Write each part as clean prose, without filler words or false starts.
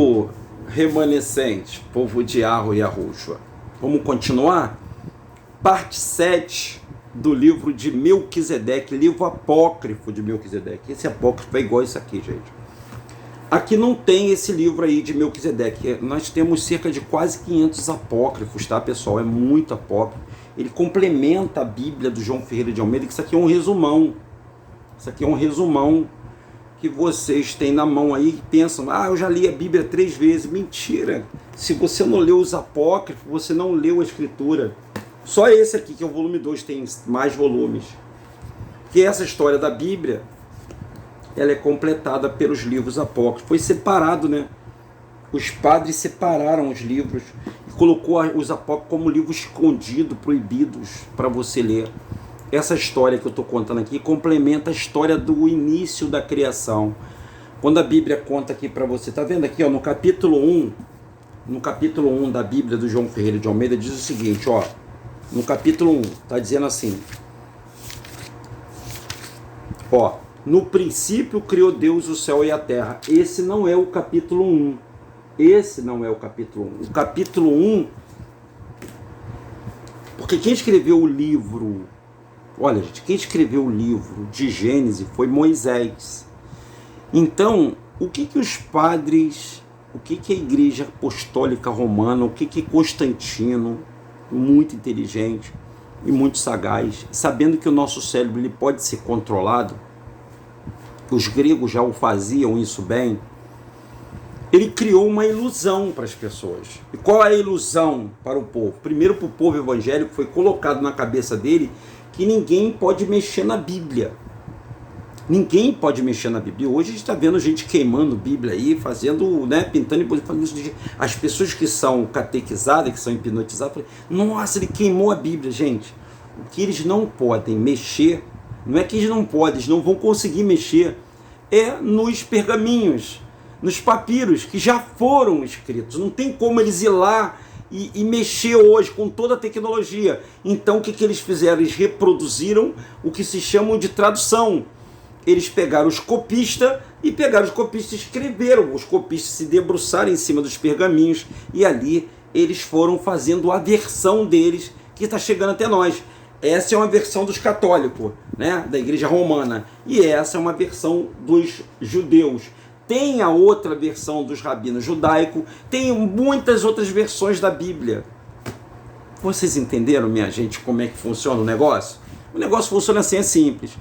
povo remanescente, povo de Arro e Arruxua. Vamos continuar? Parte 7 do livro de Melquisedeque, livro apócrifo de Melquisedeque. Esse apócrifo é igual a isso aqui, gente. Aqui não tem esse livro aí de Melquisedeque. Nós temos cerca de quase 500 apócrifos, tá, pessoal? É muito apócrifo. Ele complementa a Bíblia do João Ferreira de Almeida, que isso aqui é um resumão. Isso aqui é um resumão que vocês têm na mão aí e pensam, eu já li a Bíblia 3 vezes. Mentira! Se você não leu os apócrifos, você não leu a Escritura. Só esse aqui, que é o volume 2, tem mais volumes. Que essa história da Bíblia, ela é completada pelos livros apócrifos. Foi separado, né? Os padres separaram os livros e colocou os apócrifos como livros escondidos, proibidos para você ler. Essa história que eu estou contando aqui complementa a história do início da criação. Quando a Bíblia conta aqui para você, tá vendo aqui, ó, no capítulo 1 da Bíblia do João Ferreira de Almeida, diz o seguinte, ó, no capítulo 1, tá dizendo assim, ó, no princípio criou Deus o céu e a terra. Esse não é o capítulo 1. Esse não é o capítulo 1. O capítulo 1, porque quem escreveu o livro, olha, gente, quem escreveu o livro de Gênesis foi Moisés. Então, o que os padres, o que a Igreja Apostólica Romana, o que Constantino, muito inteligente e muito sagaz, sabendo que o nosso cérebro ele pode ser controlado, os gregos já o faziam isso bem, ele criou uma ilusão para as pessoas. E qual é a ilusão para o povo? Primeiro, para o povo evangélico, foi colocado na cabeça dele que ninguém pode mexer na Bíblia. Ninguém pode mexer na Bíblia. Hoje a gente está vendo gente queimando Bíblia aí, fazendo, né, pintando e fazendo isso. As pessoas que são catequizadas, que são hipnotizadas, falam, nossa, ele queimou a Bíblia, gente. O que eles não podem mexer, não é que eles não podem, eles não vão conseguir mexer, é nos pergaminhos, nos papiros que já foram escritos. Não tem como eles ir lá e mexer hoje com toda a tecnologia. Então o que eles fizeram? Eles reproduziram o que se chama de tradução. Eles pegaram os copistas e escreveram. Os copistas se debruçaram em cima dos pergaminhos e ali eles foram fazendo a versão deles que está chegando até nós. Essa é uma versão dos católicos, né, da Igreja Romana, e essa é uma versão dos judeus. Tem a outra versão dos rabinos judaicos, tem muitas outras versões da Bíblia. Vocês entenderam, minha gente, como é que funciona o negócio? O negócio funciona assim, é simples.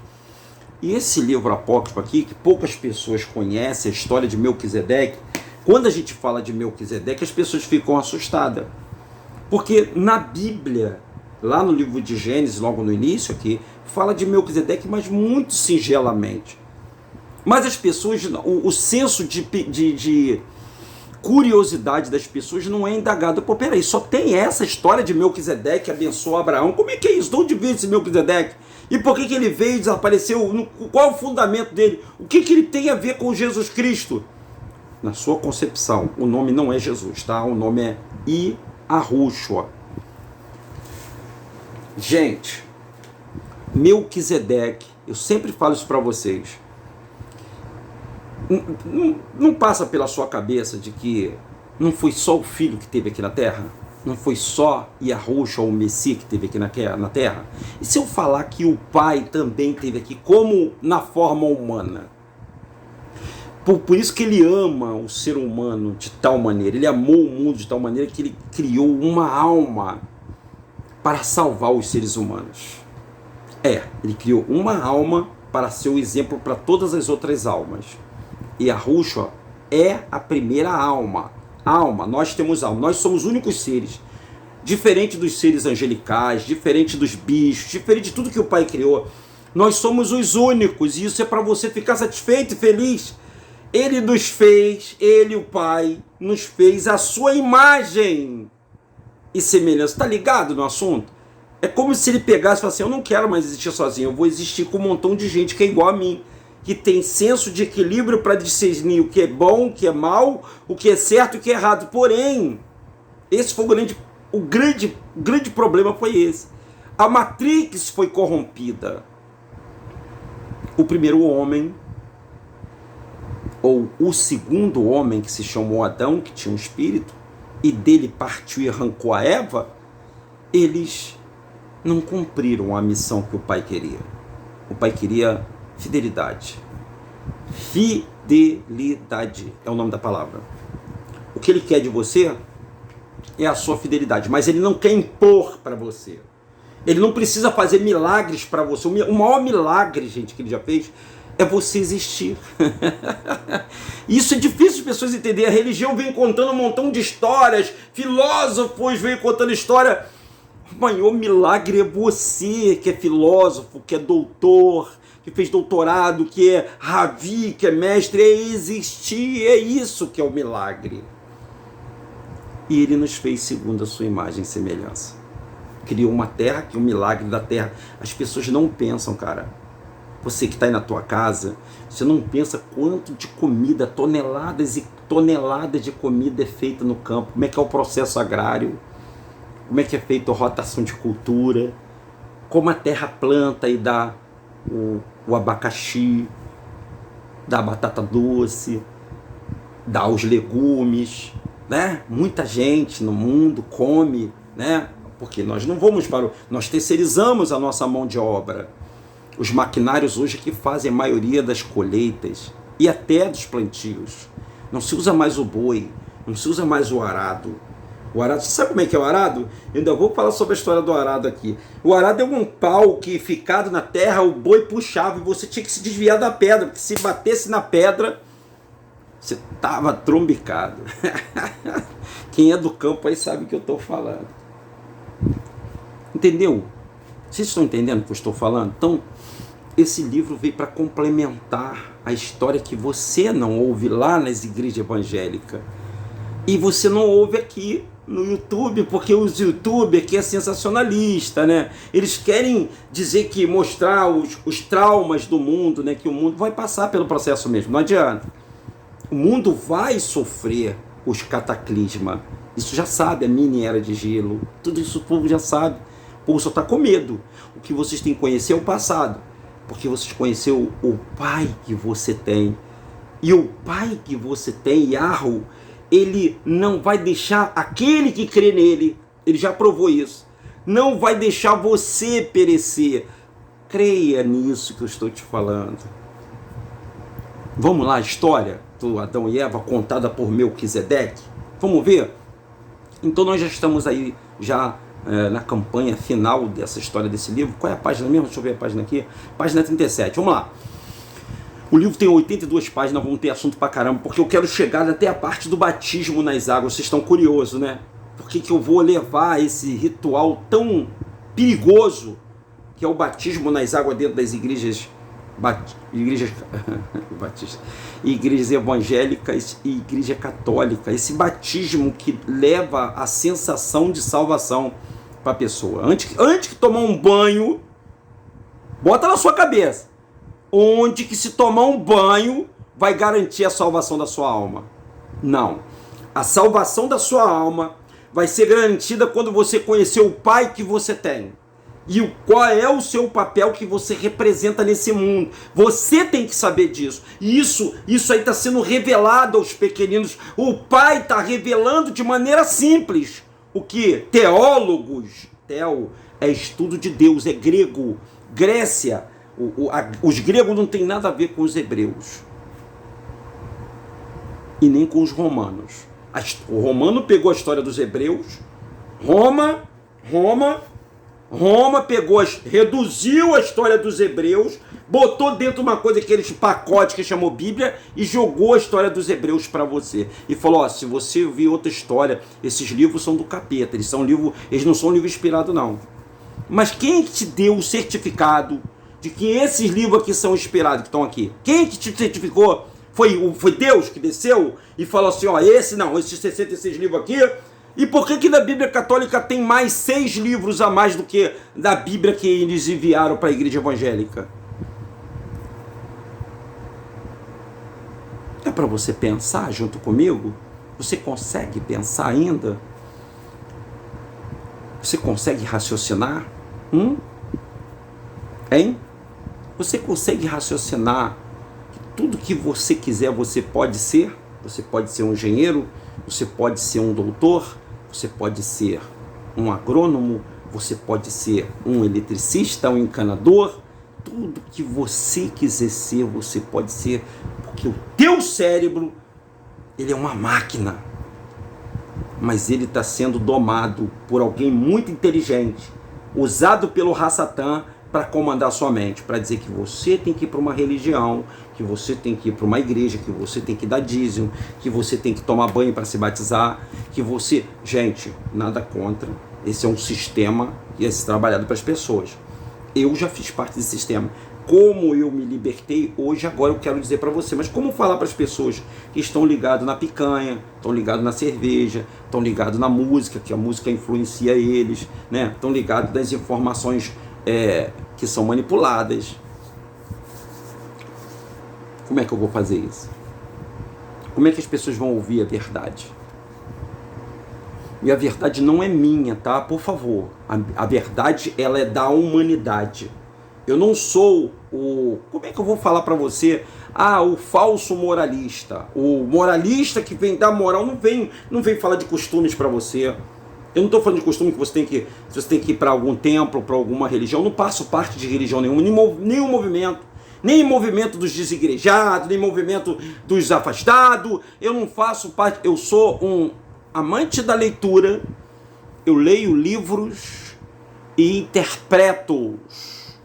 E esse livro apócrifo aqui, que poucas pessoas conhecem, a história de Melquisedeque, quando a gente fala de Melquisedeque, as pessoas ficam assustadas. Porque na Bíblia, lá no livro de Gênesis, logo no início aqui, fala de Melquisedeque, mas muito singelamente. Mas as pessoas, o senso de curiosidade das pessoas não é indagado. Pô, peraí, só tem essa história de Melquisedeque que abençoou Abraão. Como é que é isso? De onde veio esse Melquisedeque? E por que ele veio e desapareceu? Qual é o fundamento dele? O que ele tem a ver com Jesus Cristo? Na sua concepção, o nome não é Jesus, tá? O nome é Iarruxua. Gente, Melquisedeque, eu sempre falo isso para vocês, não passa pela sua cabeça de que não foi só o filho que teve aqui na Terra? Não foi só Iarruxua ou o Messias que teve aqui na Terra? E se eu falar que o Pai também teve aqui, como na forma humana? Por isso que ele ama o ser humano de tal maneira, ele amou o mundo de tal maneira que ele criou uma alma para salvar os seres humanos. Ele criou uma alma para ser o exemplo para todas as outras almas. E Iarruxua é a primeira alma. Nós temos alma, nós somos únicos seres. Diferente dos seres angelicais, diferente dos bichos, diferente de tudo que o Pai criou. Nós somos os únicos, e isso é para você ficar satisfeito e feliz. Ele nos fez, ele, o Pai, nos fez a sua imagem e semelhança. Está ligado no assunto? É como se ele pegasse e falasse assim, eu não quero mais existir sozinho, eu vou existir com um montão de gente que é igual a mim, que tem senso de equilíbrio para discernir o que é bom, o que é mal, o que é certo e o que é errado. Porém, esse foi o grande problema foi esse. A Matrix foi corrompida. O primeiro homem ou o segundo homem, que se chamou Adão, que tinha um espírito, e dele partiu e arrancou a Eva, eles não cumpriram a missão que o Pai queria. O Pai queria fidelidade. Fidelidade é o nome da palavra. O que ele quer de você é a sua fidelidade, mas ele não quer impor para você. Ele não precisa fazer milagres para você. O maior milagre, gente, que ele já fez é você existir. Isso é difícil as pessoas entenderem. A religião vem contando um montão de histórias, filósofos vêm contando história. O maior milagre é você, que é filósofo, que é doutor, que fez doutorado, que é ravi, que é mestre, é existir, é isso que é o milagre. E ele nos fez segundo a sua imagem e semelhança. Criou uma terra, que é o milagre da terra. As pessoas não pensam, cara. Você que está aí na tua casa, você não pensa quanto de comida, toneladas e toneladas de comida é feita no campo. Como é que é o processo agrário, como é que é feita a rotação de cultura, como a terra planta e dá o abacaxi, dá a batata doce, dá os legumes, né? Muita gente no mundo come, né? Porque nós não vamos nós terceirizamos a nossa mão de obra. Os maquinários hoje que fazem a maioria das colheitas e até dos plantios. Não se usa mais o boi, não se usa mais o arado. O arado, você sabe como é que é o arado? Eu ainda vou falar sobre a história do arado aqui. O arado é um pau que, ficado na terra, o boi puxava e você tinha que se desviar da pedra, porque se batesse na pedra, você estava trombicado. Quem é do campo aí sabe o que eu estou falando. Entendeu? Vocês estão entendendo o que eu estou falando? Então, esse livro veio para complementar a história que você não ouve lá nas igrejas evangélicas. E você não ouve aqui no YouTube, porque os youtubers aqui é sensacionalista, né? Eles querem dizer que mostrar os traumas do mundo, né? Que o mundo vai passar pelo processo mesmo, não adianta. O mundo vai sofrer os cataclismas. Isso já sabe, a mini era de gelo. Tudo isso o povo já sabe. O povo só está com medo. O que vocês têm que conhecer é o passado. Porque vocês conheceram o Pai que você tem. E o Pai que você tem, Yahweh, ele não vai deixar aquele que crê nele, ele já provou isso, não vai deixar você perecer. Creia nisso que eu estou te falando. Vamos lá, a história do Adão e Eva contada por Melquisedeque? Vamos ver? Então nós já estamos aí na campanha final dessa história desse livro. Qual é a página mesmo? Deixa eu ver a página aqui. Página 37, vamos lá. O livro tem 82 páginas, vamos ter assunto pra caramba, porque eu quero chegar até a parte do batismo nas águas. Vocês estão curiosos, né? Por que eu vou levar esse ritual tão perigoso, que é o batismo nas águas dentro das igrejas evangélicas e igreja católica? Esse batismo que leva a sensação de salvação para a pessoa. Antes de tomar um banho, bota na sua cabeça. Onde que se tomar um banho vai garantir a salvação da sua alma? Não. A salvação da sua alma vai ser garantida quando você conhecer o Pai que você tem. E qual é o seu papel que você representa nesse mundo. Você tem que saber disso. E isso aí está sendo revelado aos pequeninos. O Pai está revelando de maneira simples. O que? Teólogos. Teo é estudo de Deus, é grego. Grécia. Os gregos não tem nada a ver com os hebreus e nem com os romanos. O romano pegou a história dos hebreus, Roma reduziu a história dos hebreus, botou dentro uma coisa, aqueles pacotes que chamou Bíblia, e jogou a história dos hebreus para você. E falou, se você ouvir outra história, esses livros são do capeta, eles não são livros inspirados não. Mas quem te deu o certificado de que esses livros aqui são inspirados, que estão aqui? Quem que te certificou? Foi Deus que desceu e falou assim, esses 66 livros aqui. E por que na Bíblia Católica tem mais 6 livros a mais do que da Bíblia que eles enviaram para a igreja evangélica? É para você pensar junto comigo? Você consegue pensar ainda? Você consegue raciocinar? Hein? Você consegue raciocinar que tudo que você quiser você pode ser. Você pode ser um engenheiro, você pode ser um doutor, você pode ser um agrônomo, você pode ser um eletricista, um encanador. Tudo que você quiser ser, você pode ser, porque o teu cérebro, ele é uma máquina, mas ele está sendo domado por alguém muito inteligente, usado pelo Hasatan para comandar sua mente, para dizer que você tem que ir para uma religião, que você tem que ir para uma igreja, que você tem que dar dízimo, que você tem que tomar banho para se batizar, que você... Gente, nada contra, esse é um sistema que é trabalhado para as pessoas. Eu já fiz parte desse sistema. Como eu me libertei, hoje, agora eu quero dizer para você. Mas como falar para as pessoas que estão ligadas na picanha, estão ligadas na cerveja, estão ligadas na música, que a música influencia eles, né? Estão ligados nas informações que são manipuladas. Como é que eu vou fazer isso? Como é que as pessoas vão ouvir a verdade? E a verdade não é minha, tá? Por favor. A verdade, ela é da humanidade. Eu não sou o... Como é que eu vou falar para você? O falso moralista. O moralista que vem dar moral não vem falar de costumes para você. Eu não estou falando de costume que você tem que ir para algum templo, para alguma religião. Eu não faço parte de religião nenhuma, nenhum movimento. Nem movimento dos desigrejados, nem movimento dos afastados. Eu não faço parte... Eu sou um amante da leitura. Eu leio livros e interpreto-os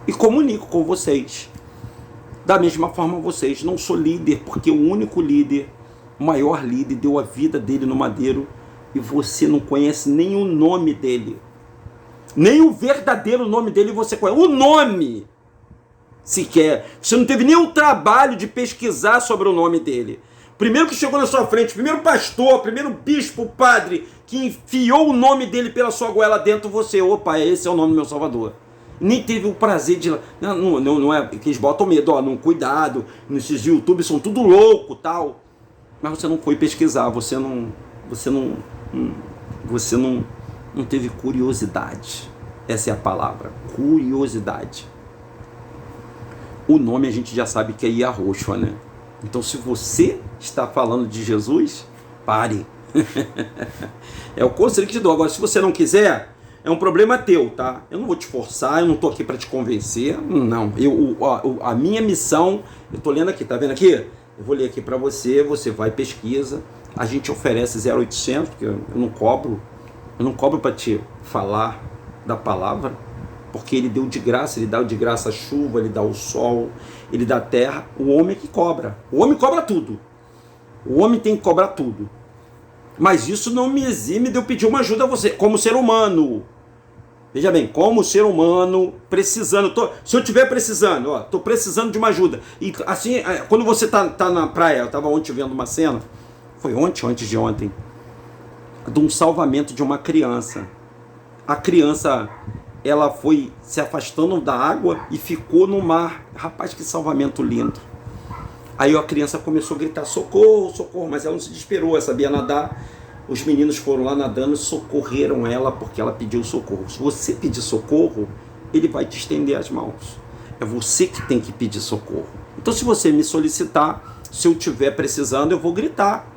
e comunico com vocês. Da mesma forma vocês. Não sou líder, porque o único líder, o maior líder, deu a vida dele no madeiro e você não conhece nem o nome dele. Nem o verdadeiro nome dele você conhece. O nome sequer. Você não teve nem o trabalho de pesquisar sobre o nome dele. Primeiro que chegou na sua frente, primeiro pastor, primeiro bispo, padre, que enfiou o nome dele pela sua goela dentro, você, opa, esse é o nome do meu Salvador. Nem teve o prazer de... Não é que eles botam medo, ó, não, cuidado, nesses YouTube são tudo louco, tal. Mas você não foi pesquisar, você não teve curiosidade. Essa é a palavra, curiosidade. O nome a gente já sabe que é Yahushua, né? Então, se você está falando de Jesus, pare. É o conselho que te dou. Agora, se você não quiser, é um problema teu, tá? Eu não vou te forçar, eu não estou aqui para te convencer. Não. A minha missão, eu estou lendo aqui, tá vendo aqui? Eu vou ler aqui para você, você vai, pesquisa. A gente oferece 0,800, porque eu não cobro. Eu não cobro para te falar da palavra, porque ele deu de graça, ele dá de graça a chuva, ele dá o sol, ele dá a terra. O homem é que cobra. O homem cobra tudo. O homem tem que cobrar tudo. Mas isso não me exime de eu pedir uma ajuda a você, como ser humano. Veja bem, como ser humano, precisando. Se eu estiver precisando, estou precisando de uma ajuda. E assim, quando você tá na praia, eu estava ontem vendo uma cena, foi ontem ou antes de ontem, de um salvamento de uma criança. A criança... ela foi se afastando da água e ficou no mar. Rapaz, que salvamento lindo. Aí a criança começou a gritar, socorro, socorro, mas ela não se desesperou, ela sabia nadar. Os meninos foram lá nadando e socorreram ela porque ela pediu socorro. Se você pedir socorro, ele vai te estender as mãos. É você que tem que pedir socorro. Então, se você me solicitar, se eu estiver precisando, eu vou gritar.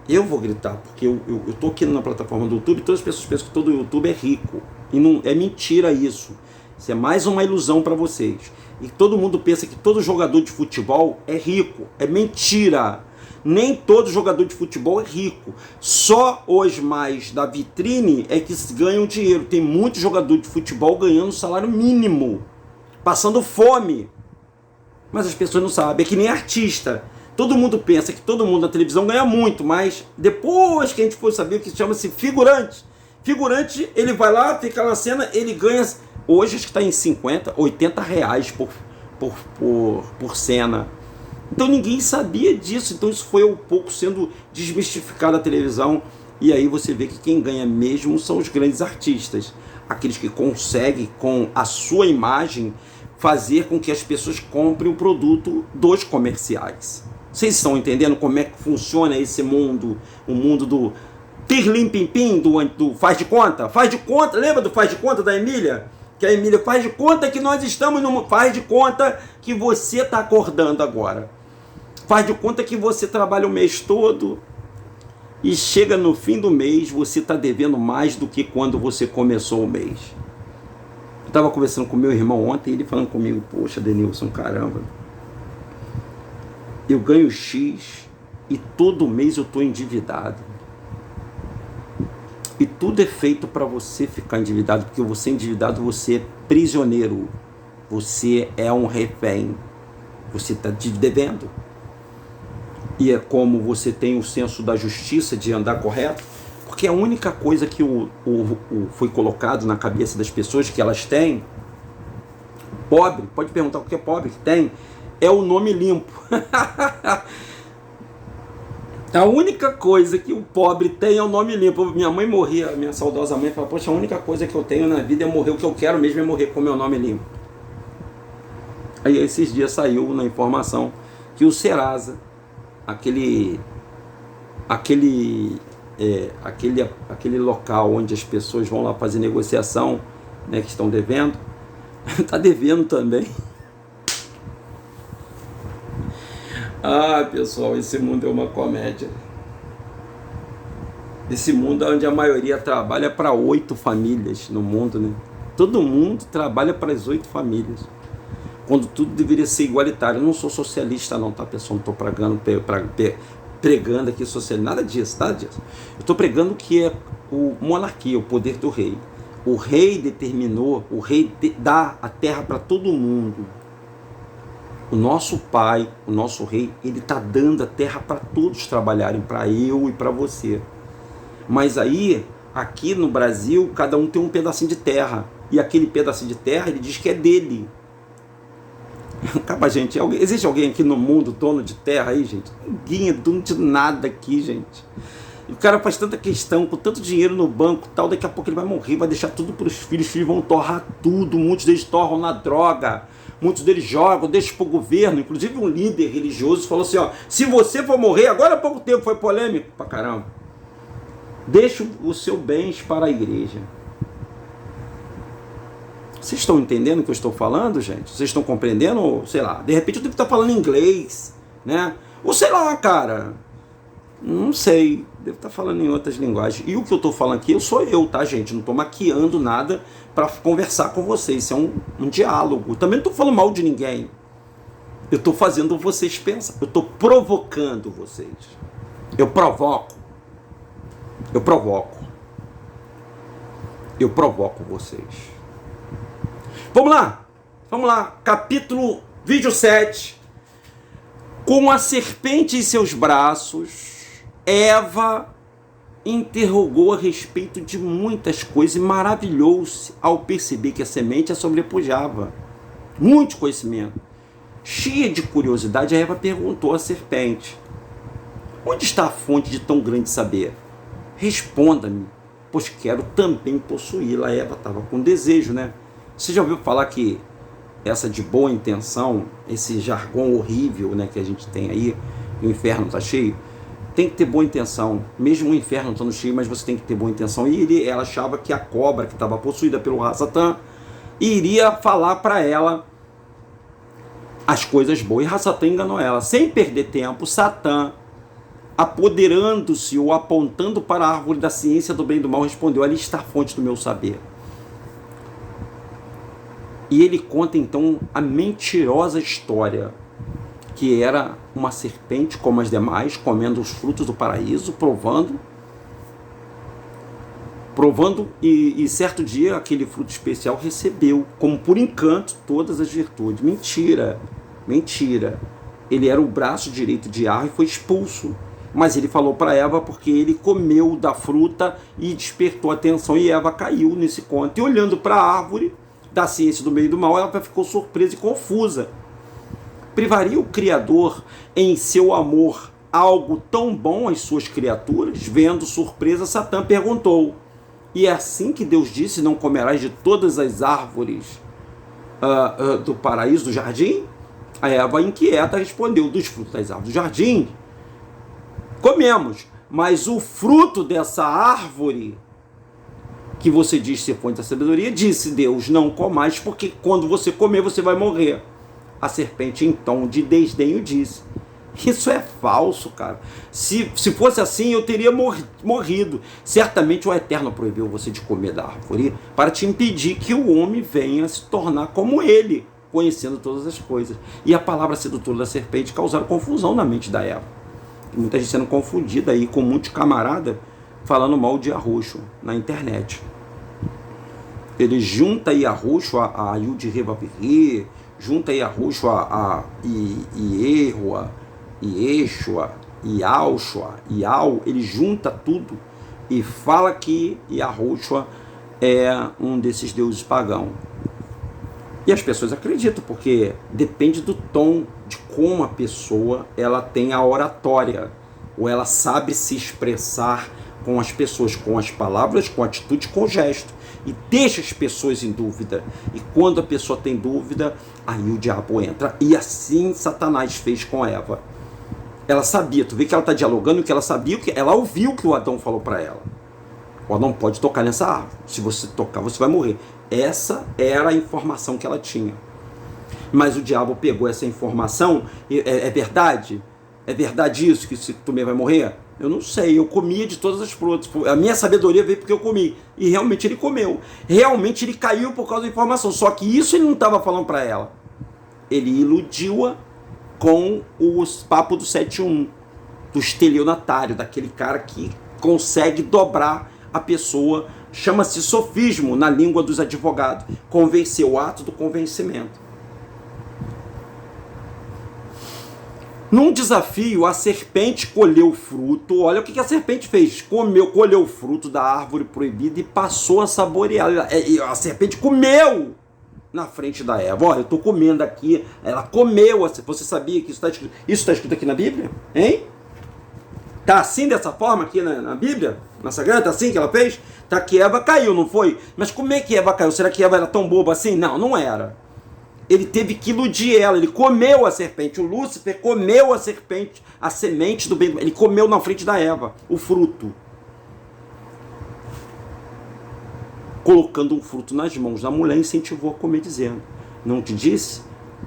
Eu vou gritar, porque eu estou aqui na plataforma do YouTube, todas as pessoas pensam que todo YouTube é rico. E não é mentira isso. Isso é mais uma ilusão para vocês. E todo mundo pensa que todo jogador de futebol é rico. É mentira. Nem todo jogador de futebol é rico. Só os mais da vitrine é que ganham dinheiro. Tem muito jogador de futebol ganhando salário mínimo, passando fome. Mas as pessoas não sabem. É que nem artista. Todo mundo pensa que todo mundo na televisão ganha muito, mas depois que a gente for saber o que chama-se figurante. Figurante, ele vai lá, fica na cena, ele ganha, hoje acho que está em 50, 80 reais por cena. Então ninguém sabia disso, então isso foi um pouco sendo desmistificado na televisão. E aí você vê que quem ganha mesmo são os grandes artistas. Aqueles que conseguem, com a sua imagem, fazer com que as pessoas comprem o produto dos comerciais. Vocês estão entendendo como é que funciona esse mundo? O mundo do pirlim pim pim, do faz de conta? Faz de conta, lembra do faz de conta da Emília? Que a Emília faz de conta que nós estamos no... Faz de conta que você está acordando agora. Faz de conta que você trabalha o mês todo e chega no fim do mês, você está devendo mais do que quando você começou o mês. Eu estava conversando com meu irmão ontem, ele falando comigo, poxa, Denilson, caramba, eu ganho X e todo mês eu estou endividado. E tudo é feito para você ficar endividado, porque você é endividado, você é prisioneiro, você é um refém, você está devendo. E é como você tem o senso da justiça de andar correto, porque a única coisa que foi colocado na cabeça das pessoas que elas têm, pobre, pode perguntar o que é pobre que tem, é o nome limpo. A única coisa que o pobre tem é o nome limpo. Minha mãe morria, minha saudosa mãe falava, poxa, a única coisa que eu tenho na vida é morrer, o que eu quero mesmo é morrer com o meu nome limpo. Aí esses dias saiu na informação que o Serasa, aquele local onde as pessoas vão lá fazer negociação, né, que estão devendo, está devendo também. Ah, pessoal, esse mundo é uma comédia. Esse mundo onde a maioria trabalha para 8 famílias no mundo, né? Todo mundo trabalha para as 8 famílias. Quando tudo deveria ser igualitário. Eu não sou socialista não, tá, pessoal? Não estou pregando aqui socialismo, nada disso, nada disso. Eu estou pregando que é o monarquia, o poder do rei. O rei determinou, o rei dá a terra para todo mundo. O nosso pai, o nosso rei, ele está dando a terra para todos trabalharem, para eu e para você. Mas aí, aqui no Brasil, cada um tem um pedacinho de terra. E aquele pedacinho de terra, ele diz que é dele. Acaba, gente. Existe alguém aqui no mundo dono de terra aí, gente? Ninguém é dono de nada aqui, gente. E o cara faz tanta questão, com tanto dinheiro no banco e tal, daqui a pouco ele vai morrer, vai deixar tudo para os filhos vão torrar tudo, muitos deles torram na droga, muitos deles jogam, deixam para o governo. Inclusive um líder religioso falou assim, ó, se você for morrer, agora há pouco tempo, foi polêmico pra caramba, deixa o seu bens para a igreja. Vocês estão entendendo o que eu estou falando, gente? Vocês estão compreendendo? Ou, sei lá, de repente eu devo estar falando inglês, né? Ou sei lá, cara, não sei, devo estar falando em outras linguagens. E o que eu estou falando aqui, eu sou eu, tá, gente? Não estou maquiando nada para conversar com vocês. Isso é um diálogo. Também não estou falando mal de ninguém. Eu estou fazendo vocês pensar. Eu estou provocando vocês. Eu provoco. Eu provoco. Eu provoco vocês. Vamos lá. Capítulo, vídeo 7. Com a serpente em seus braços, Eva interrogou a respeito de muitas coisas e maravilhou-se ao perceber que a semente a sobrepujava. Muito conhecimento. Cheia de curiosidade, a Eva perguntou à serpente, onde está a fonte de tão grande saber? Responda-me, pois quero também possuí-la. A Eva estava com desejo, né? Você já ouviu falar que essa de boa intenção, esse jargão horrível, né, que a gente tem aí, o inferno está cheio, tem que ter boa intenção, mesmo o inferno estando cheio, mas você tem que ter boa intenção. E ela achava que a cobra que estava possuída pelo Satã iria falar para ela as coisas boas, e Satã enganou ela. Sem perder tempo, Satã, apoderando-se ou apontando para a árvore da ciência do bem e do mal, respondeu, ali está a fonte do meu saber. E ele conta então a mentirosa história, que era uma serpente como as demais, comendo os frutos do paraíso, provando, e certo dia aquele fruto especial recebeu, como por encanto, todas as virtudes. Mentira. Ele era o braço direito de Ar e foi expulso. Mas ele falou para Eva porque ele comeu da fruta e despertou a atenção, e Eva caiu nesse conto. E olhando para a árvore da ciência do bem e do mal, ela ficou surpresa e confusa. Privaria o Criador em seu amor algo tão bom às suas criaturas? Vendo surpresa, Satã perguntou, e é assim que Deus disse, não comerás de todas as árvores do paraíso, do jardim? A Eva inquieta respondeu, dos frutos das árvores do jardim comemos, mas o fruto dessa árvore que você diz ser fonte da sabedoria, disse Deus, não comais, porque quando você comer você vai morrer. A serpente em tom de desdenho disse. Isso é falso, cara. Se fosse assim, eu teria morrido. Certamente o Eterno proibiu você de comer da árvore para te impedir que o homem venha se tornar como ele, conhecendo todas as coisas. E a palavra sedutora da serpente causaram confusão na mente da Eva. E muita gente sendo confundida aí com muitos camaradas falando mal de Yahushua na internet. Ele junta Yahushua a Yud Revaviri, junta Yahushua a Ierua, Yeshua, Yaushua, Yau, ele junta tudo e fala que Yahushua é um desses deuses pagãos. E as pessoas acreditam, porque depende do tom, de como a pessoa ela tem a oratória, ou ela sabe se expressar com as pessoas, com as palavras, com a atitude, com o gesto, e deixa as pessoas em dúvida. E quando a pessoa tem dúvida, aí o diabo entra. E assim Satanás fez com Eva. Ela sabia, tu vê que ela está dialogando, que ela sabia, que ela ouviu o que o Adão falou para ela. O Adão pode tocar nessa árvore, se você tocar você vai morrer. Essa era a informação que ela tinha. Mas o diabo pegou essa informação, é verdade? É verdade isso, que se comer vai morrer? Eu não sei, eu comia de todas as frutas. A minha sabedoria veio porque eu comi. E realmente ele comeu. Realmente ele caiu por causa da informação. Só que isso ele não estava falando para ela. Ele iludiu-a com os papos do 7-1, do estelionatário, daquele cara que consegue dobrar a pessoa. Chama-se sofismo na língua dos advogados. Convencer, o ato do convencimento. Num desafio, a serpente colheu o fruto. Olha o que a serpente fez. Colheu o fruto da árvore proibida e passou a saborear. A serpente comeu na frente da Eva. Olha, eu estou comendo aqui. Ela comeu. Você sabia que isso está escrito aqui na Bíblia? Hein? Está assim, dessa forma aqui na Bíblia? Na Sagrada? Está assim que ela fez? Está que Eva caiu, não foi? Mas como é que Eva caiu? Será que Eva era tão boba assim? Não, não era. Ele teve que iludir ela, ele comeu a serpente. O Lúcifer comeu a serpente, a semente do bem. Ele comeu na frente da Eva, o fruto. Colocando um fruto nas mãos da mulher, incentivou a comer, dizendo: não te disse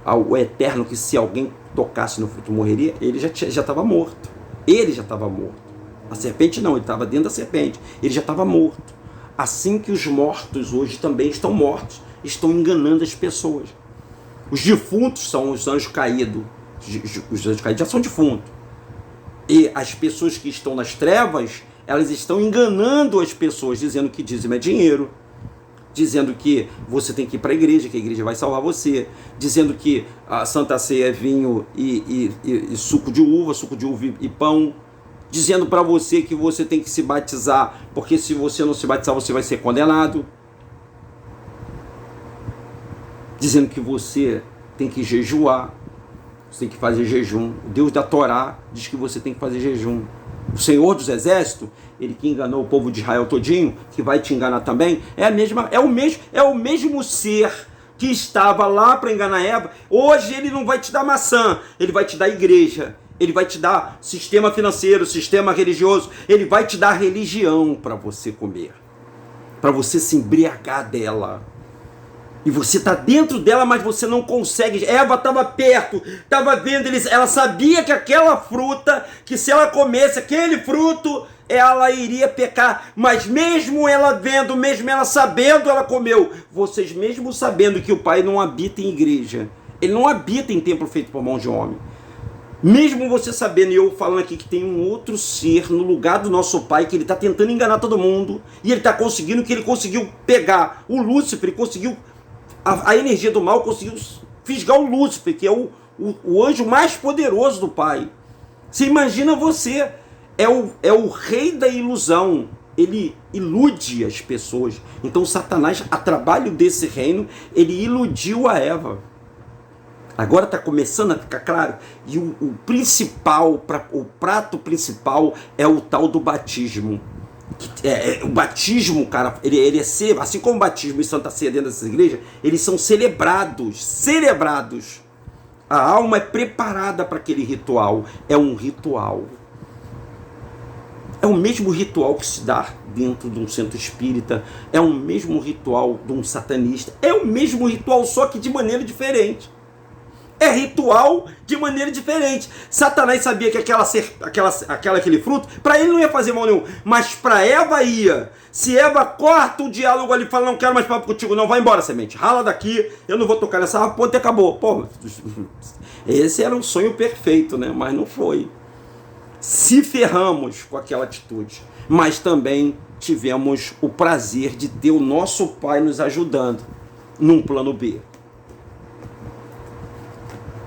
ao Eterno que se alguém tocasse no fruto morreria? Ele já estava morto. Ele já estava morto. A serpente não, ele estava dentro da serpente. Ele já estava morto. Assim que os mortos hoje também estão mortos, estão enganando as pessoas. Os defuntos são os anjos caídos. Os anjos caídos já são defuntos. E as pessoas que estão nas trevas, elas estão enganando as pessoas, dizendo que dízimo é dinheiro, dizendo que você tem que ir para a igreja, que a igreja vai salvar você, dizendo que a Santa Ceia é vinho e suco de uva e pão, dizendo para você que você tem que se batizar, porque se você não se batizar, você vai ser condenado. Dizendo que você tem que jejuar, você tem que fazer jejum. O Deus da Torá diz que você tem que fazer jejum. O Senhor dos Exércitos, ele que enganou o povo de Israel todinho, que vai te enganar também, é o mesmo ser que estava lá para enganar Eva. Hoje ele não vai te dar maçã, ele vai te dar igreja, ele vai te dar sistema financeiro, sistema religioso, ele vai te dar religião para você comer, para você se embriagar dela. E você está dentro dela, mas você não consegue. Eva estava perto, estava vendo, ela sabia que aquela fruta, que se ela comesse aquele fruto, ela iria pecar. Mas mesmo ela vendo, mesmo ela sabendo, ela comeu. Vocês mesmo sabendo que o Pai não habita em igreja, ele não habita em templo feito por mão de homem. Mesmo você sabendo, e eu falando aqui que tem um outro ser no lugar do nosso Pai, que ele está tentando enganar todo mundo, e ele está conseguindo, que ele conseguiu pegar o Lúcifer, ele conseguiu... A energia do mal conseguiu fisgar o Lúcifer, que é o anjo mais poderoso do Pai. Você imagina você, é o rei da ilusão, ele ilude as pessoas. Então Satanás, a trabalho desse reino, ele iludiu a Eva. Agora está começando a ficar claro. E o principal, o prato principal é o tal do batismo. O batismo, cara, ele é ser, assim como o batismo e Santa Ceia dentro dessas igrejas, eles são celebrados. A alma é preparada para aquele ritual. É um ritual. o mesmo ritual que se dá dentro de um centro espírita, é o mesmo ritual de um satanista, é o mesmo ritual, só que de maneira diferente. É ritual de maneira diferente. Satanás sabia que aquele fruto, para ele não ia fazer mal nenhum, mas para Eva ia. Se Eva corta o diálogo ali e fala, não quero mais papo contigo, não, vai embora, semente, rala daqui, eu não vou tocar nessa ponta e acabou. Pô, esse era um sonho perfeito, né? Mas não foi. Se ferramos com aquela atitude, mas também tivemos o prazer de ter o nosso Pai nos ajudando num plano B.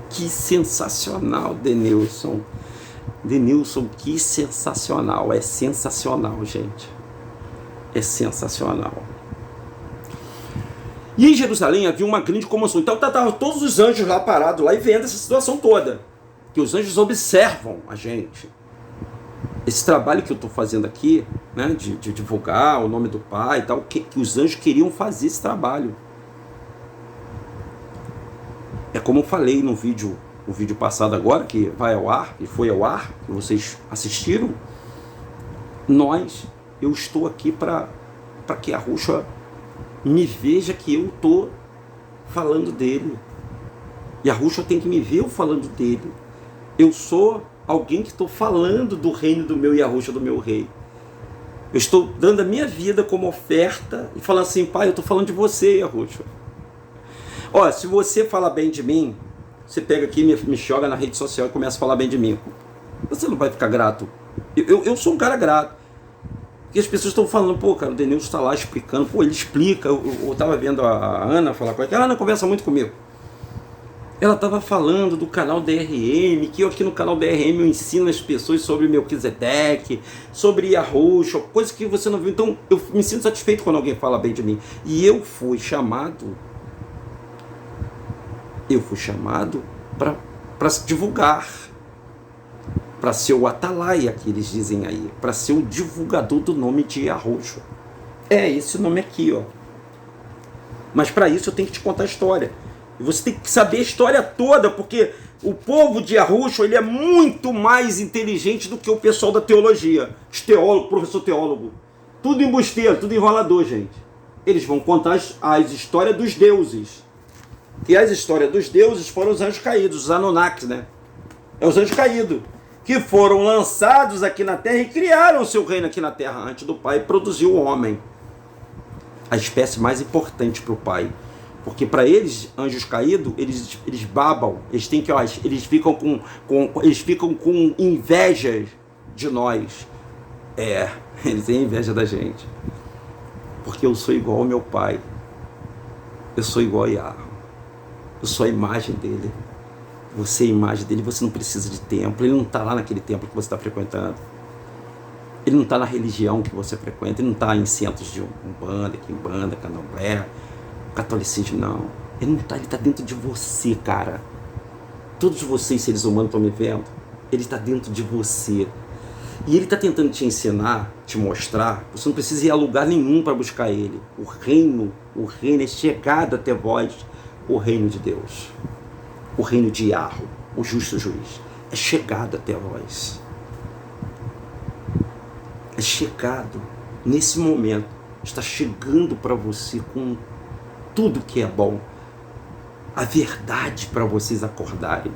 Que sensacional, Denilson. Denilson, que sensacional. É sensacional, gente. É sensacional. E em Jerusalém havia uma grande comoção. Então estavam todos os anjos lá parados, lá e vendo essa situação toda. Que os anjos observam a gente. Esse trabalho que eu estou fazendo aqui, né, de divulgar o nome do Pai e tal, que os anjos queriam fazer esse trabalho. É como eu falei no vídeo passado agora, que vai ao ar, que foi ao ar, que vocês assistiram. Eu estou aqui para que a Ruxa me veja que eu estou falando dele. E a Ruxa tem que me ver eu falando dele. Eu sou alguém que estou falando do reino do meu Yahushua, do meu rei. Eu estou dando a minha vida como oferta e falando assim, Pai, eu estou falando de você, Yahushua. Ó, se você fala bem de mim, você pega aqui, me joga na rede social e começa a falar bem de mim. Você não vai ficar grato. Eu sou um cara grato. Porque as pessoas estão falando, pô, cara, o Denilson está lá explicando. Pô, ele explica. Eu estava vendo a Ana falar com ela. A Ana conversa muito comigo. Ela estava falando do canal DRM, que eu aqui no canal DRM eu ensino as pessoas sobre Melquisedeque, sobre Yahushua, coisa que você não viu. Então eu me sinto satisfeito quando alguém fala bem de mim. E eu fui chamado para divulgar, para ser o atalaia que eles dizem aí, para ser o divulgador do nome de Yahushua. É esse nome aqui, ó. Mas para isso eu tenho que te contar a história. E você tem que saber a história toda, porque o povo de Yahushua, ele é muito mais inteligente do que o pessoal da teologia. Os teólogos, professor teólogo. Tudo embusteiro, tudo enrolador, gente. Eles vão contar as histórias dos deuses. E as histórias dos deuses foram os anjos caídos, os Anunnakis, né? É os anjos caídos, que foram lançados aqui na Terra e criaram o seu reino aqui na Terra antes do Pai produzir o homem. A espécie mais importante para o Pai. Porque para eles, anjos caídos, eles babam, eles ficam com inveja de nós. Eles têm inveja da gente. Porque eu sou igual ao meu Pai. Eu sou igual a Yahweh. Eu sou a imagem dele. Você é a imagem dele, você não precisa de templo. Ele não está lá naquele templo que você está frequentando. Ele não está na religião que você frequenta. Ele não está em centros de Umbanda, Quimbanda, Candomblé, catolicismo, não. Ele não está, ele está dentro de você, cara. Todos vocês, seres humanos, estão me vendo. Ele está dentro de você. E ele está tentando te ensinar, te mostrar. Você não precisa ir a lugar nenhum para buscar ele. O reino é chegado até vós. O reino de Deus. O reino de Yahweh, o justo juiz. É chegado até vós. É chegado. Nesse momento. Está chegando para você com tudo que é bom, a verdade para vocês acordarem.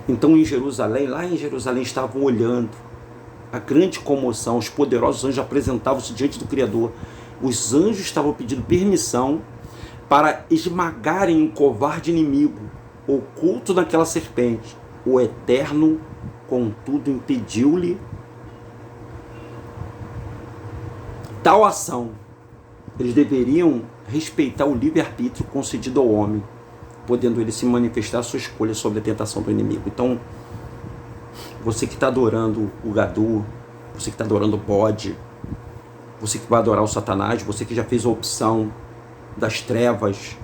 Então lá em Jerusalém estavam olhando, a grande comoção, os poderosos anjos apresentavam-se diante do Criador. Os anjos estavam pedindo permissão para esmagarem um covarde inimigo, oculto naquela serpente. O Eterno, contudo, impediu-lhe tal ação. Eles deveriam respeitar o livre-arbítrio concedido ao homem, podendo ele se manifestar a sua escolha sobre a tentação do inimigo. Então, você que está adorando o Gadu, você que está adorando o bode, você que vai adorar o Satanás, você que já fez a opção das trevas,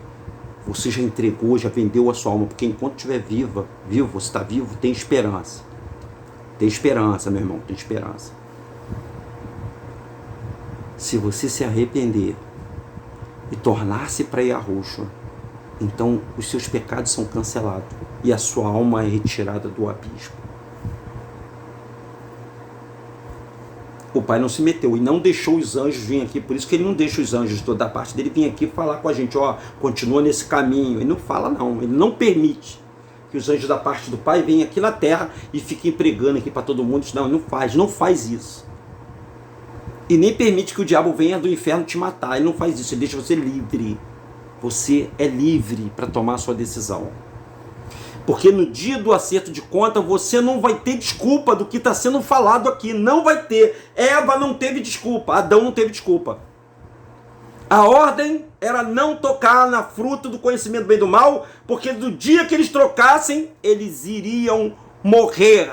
você já entregou, já vendeu a sua alma, porque enquanto estiver vivo, você está vivo, tem esperança. Tem esperança, meu irmão, tem esperança. Se você se arrepender e tornar-se para Yahushua, então os seus pecados são cancelados e a sua alma é retirada do abismo. O pai não se meteu e não deixou os anjos virem aqui. Por isso que ele não deixa os anjos da parte dele vir aqui falar com a gente, ó, continua nesse caminho. Ele não fala não, ele não permite que os anjos da parte do pai venham aqui na terra e fiquem pregando aqui para todo mundo. Não, ele não faz isso. E nem permite que o diabo venha do inferno te matar. Ele não faz isso, ele deixa você livre. Você é livre para tomar a sua decisão. Porque no dia do acerto de conta, você não vai ter desculpa do que está sendo falado aqui. Não vai ter. Eva não teve desculpa. Adão não teve desculpa. A ordem era não tocar na fruta do conhecimento do bem e do mal, porque do dia que eles trocassem, eles iriam morrer.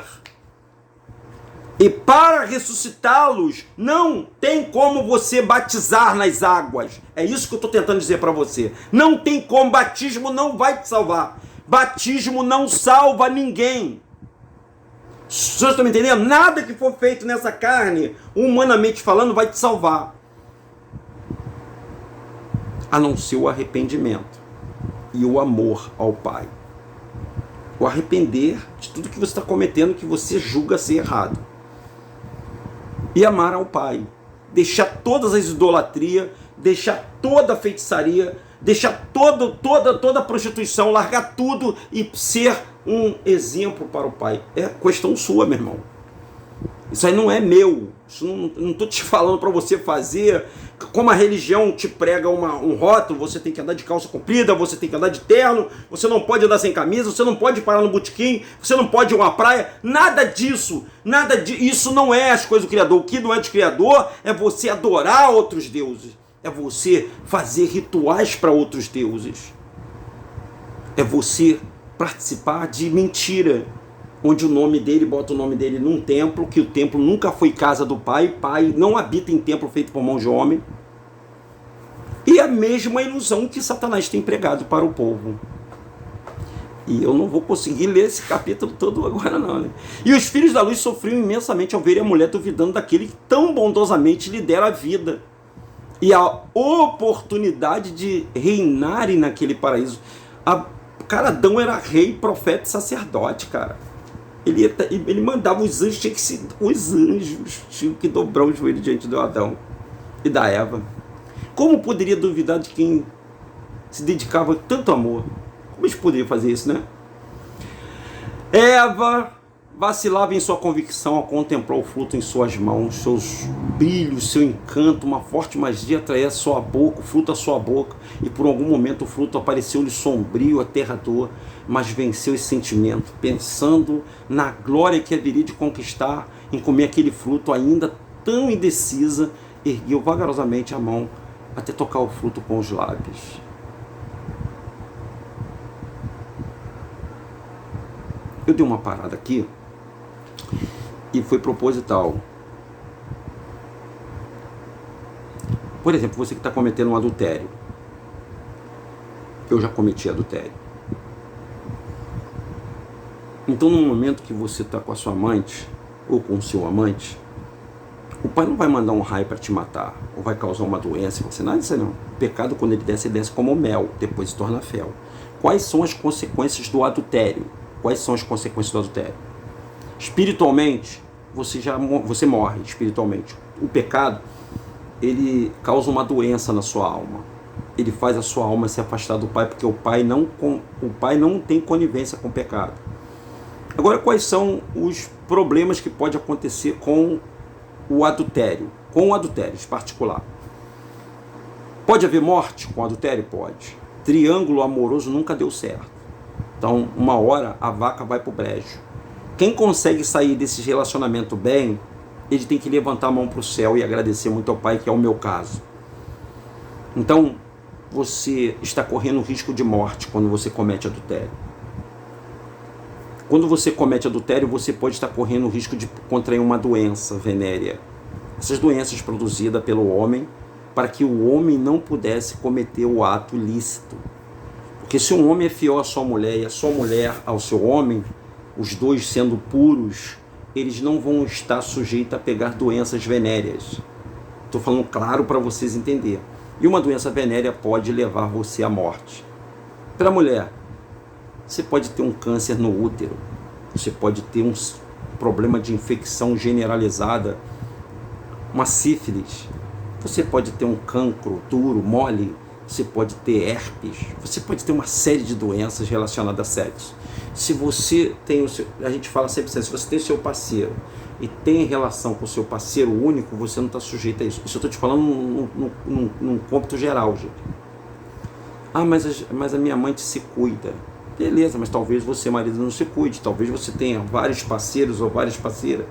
E para ressuscitá-los, não tem como você batizar nas águas. É isso que eu estou tentando dizer para você. Não tem como, batismo não vai te salvar. Batismo não salva ninguém. Vocês estão me entendendo? Nada que for feito nessa carne, humanamente falando, vai te salvar. A não ser o arrependimento e o amor ao Pai. O arrepender de tudo que você está cometendo, que você julga ser errado. E amar ao Pai. Deixar todas as idolatrias, deixar toda a feitiçaria, deixar toda a prostituição, largar tudo e ser um exemplo para o Pai. É questão sua, meu irmão. Isso aí não é meu. Isso não estou te falando para você fazer. Como a religião te prega um rótulo, você tem que andar de calça comprida, você tem que andar de terno, você não pode andar sem camisa, você não pode parar no botequim, você não pode ir a uma praia. Nada disso. Isso não é as coisas do Criador. O que não é de Criador é você adorar outros deuses. É você fazer rituais para outros deuses. É você participar de mentira, onde o nome dele, bota o nome dele num templo, que o templo nunca foi casa do Pai, Pai não habita em templo feito por mão de homem. E a mesma ilusão que Satanás tem pregado para o povo. E eu não vou conseguir ler esse capítulo todo agora não, né? E os filhos da luz sofriam imensamente ao verem a mulher duvidando daquele que tão bondosamente lhe dera a vida e a oportunidade de reinarem naquele paraíso. Cara, Adão era rei, profeta e sacerdote, cara. Ele mandava os anjos, os anjos tinham que dobrar o joelho diante do Adão e da Eva. Como poderia duvidar de quem se dedicava a tanto amor? Como eles poderiam fazer isso, né? Eva vacilava em sua convicção ao contemplar o fruto em suas mãos, seus brilhos, seu encanto, uma forte magia atraía sua boca, o fruto à sua boca, e por algum momento o fruto apareceu-lhe sombrio, aterrador, mas venceu esse sentimento, pensando na glória que haveria de conquistar em comer aquele fruto, ainda tão indecisa, ergueu vagarosamente a mão até tocar o fruto com os lábios. Eu dei uma parada aqui e foi proposital. Por exemplo, você que está cometendo um adultério. Eu já cometi adultério. Então, no momento que você está com a sua amante ou com o seu amante, o pai não vai mandar um raio para te matar ou vai causar uma doença. Você não, isso não. O pecado, quando ele desce como mel, depois se torna fel. Quais são as consequências do adultério? Quais são as consequências do adultério? Espiritualmente, você morre espiritualmente. O pecado, ele causa uma doença na sua alma. Ele faz a sua alma se afastar do Pai, porque o Pai não tem conivência com o pecado. Agora, quais são os problemas que pode acontecer com o adultério? Com o adultério em particular. Pode haver morte com o adultério? Pode. Triângulo amoroso nunca deu certo. Então, uma hora a vaca vai pro brejo. Quem consegue sair desse relacionamento bem, ele tem que levantar a mão para o céu e agradecer muito ao Pai, que é o meu caso. Então, você está correndo risco de morte quando você comete adultério. Quando você comete adultério, você pode estar correndo o risco de contrair uma doença venérea. Essas doenças produzidas pelo homem, para que o homem não pudesse cometer o ato ilícito. Porque se um homem é fiel à sua mulher e a sua mulher ao seu homem, os dois sendo puros, eles não vão estar sujeitos a pegar doenças venéreas. Estou falando claro para vocês entenderem. E uma doença venérea pode levar você à morte. Para a mulher, você pode ter um câncer no útero, você pode ter um problema de infecção generalizada uma sífilis, você pode ter um cancro duro, mole, você pode ter herpes, você pode ter uma série de doenças relacionadas a sexo. Se você tem o seu, a gente fala sempre assim, se você tem o seu parceiro e tem relação com o seu parceiro único, você não está sujeito a isso. Isso eu estou te falando num cômputo geral, gente. Ah, mas a minha mãe se cuida. Beleza, mas talvez você, marido, não se cuide. Talvez você tenha vários parceiros ou várias parceiras.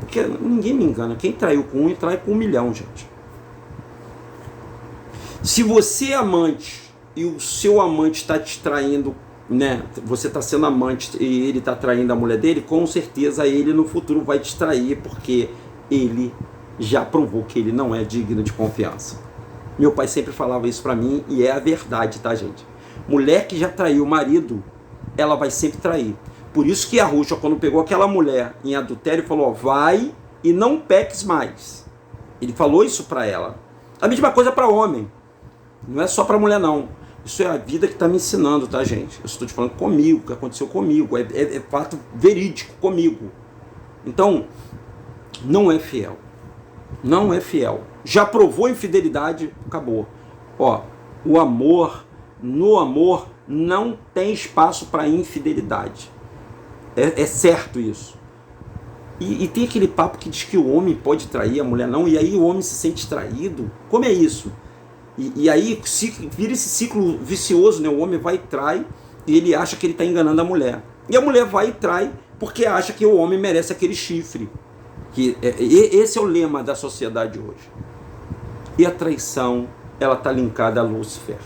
Porque ninguém me engana. Quem traiu com um, trai com 1 milhão, gente. Se você é amante e o seu amante está te traindo, né? Você está sendo amante e ele está traindo a mulher dele, com certeza ele no futuro vai te trair, porque ele já provou que ele não é digno de confiança. Meu pai sempre falava isso para mim e é a verdade, tá, gente? Mulher que já traiu o marido, ela vai sempre trair. Por isso que a Ruxa, quando pegou aquela mulher em adultério, falou: ó, vai e não peques mais. Ele falou isso para ela. A mesma coisa para homem. Não é só para mulher, não. Isso é a vida que está me ensinando, tá, gente? Eu estou te falando comigo, que aconteceu comigo. É fato verídico comigo. Então, não é fiel. Não é fiel. Já provou infidelidade, acabou. Ó, o amor, no amor, não tem espaço para infidelidade. É certo isso. E tem aquele papo que diz que o homem pode trair, a mulher não, e aí o homem se sente traído. Como é isso? E aí vira esse ciclo vicioso, né? O homem vai e trai e ele acha que ele está enganando a mulher. E a mulher vai e trai porque acha que o homem merece aquele chifre. Esse é o lema da sociedade hoje. E a traição, ela está linkada a Lúcifer.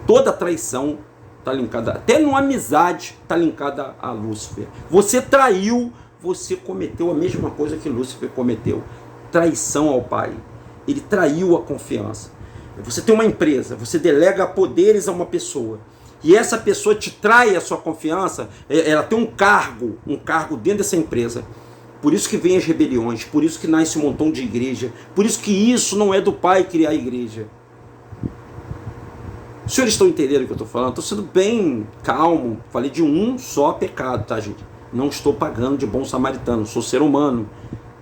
Toda traição está linkada, até numa amizade está linkada a Lúcifer. Você traiu, você cometeu a mesma coisa que Lúcifer cometeu. Traição ao pai. Ele traiu a confiança. Você tem uma empresa, você delega poderes a uma pessoa, e essa pessoa te trai a sua confiança, ela tem um cargo dentro dessa empresa. Por isso que vem as rebeliões, por isso que nasce um montão de igreja, por isso que isso não é do pai criar a igreja. Os senhores estão entendendo o que eu estou falando? Estou sendo bem calmo, falei de um só pecado, tá, gente? Não estou pagando de bom samaritano, sou ser humano.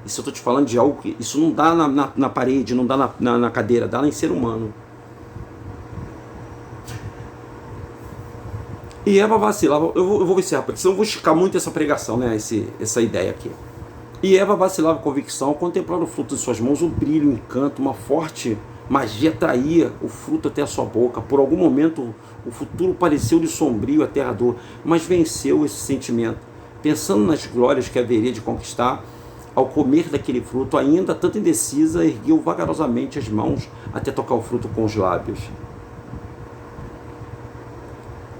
Isso eu estou te falando de algo que isso não dá na parede, não dá na cadeira, dá em ser humano. E Eva vacilava, eu vou ver se é rápido, senão eu vou esticar muito essa pregação, né? Essa ideia aqui. E Eva vacilava com convicção, ao contemplar o fruto de suas mãos, um brilho, um encanto, uma forte magia traía o fruto até a sua boca. Por algum momento o futuro pareceu-lhe sombrio, aterrador, mas venceu esse sentimento. Pensando nas glórias que haveria de conquistar, ao comer daquele fruto, ainda tanto indecisa, ergueu vagarosamente as mãos até tocar o fruto com os lábios.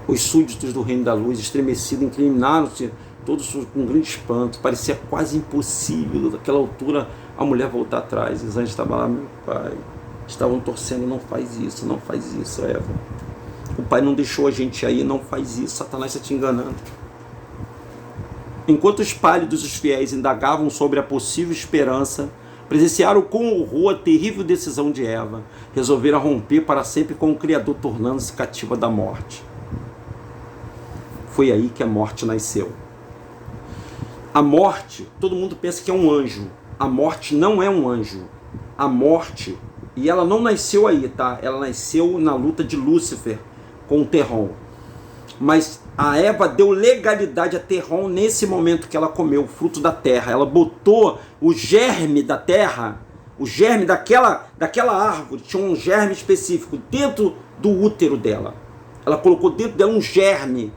Os súditos do reino da luz, estremecidos, inclinaram-se todos com grande espanto. Parecia quase impossível, daquela altura, a mulher voltar atrás. Os anjos estavam lá: meu pai, estavam torcendo: não faz isso, Eva. O pai não deixou a gente aí, não faz isso, Satanás está te enganando. Enquanto os pálidos os fiéis indagavam sobre a possível esperança, presenciaram com horror a terrível decisão de Eva. Resolveram romper para sempre com o Criador, tornando-se cativa da morte. Foi aí que a morte nasceu. A morte, todo mundo pensa que é um anjo. A morte não é um anjo. A morte, e ela não nasceu aí, tá? Ela nasceu na luta de Lúcifer com o Terron. Mas a Eva deu legalidade a Terron nesse momento que ela comeu o fruto da terra. Ela botou o germe da terra, o germe daquela árvore, tinha um germe específico dentro do útero dela. Ela colocou dentro dela um germe.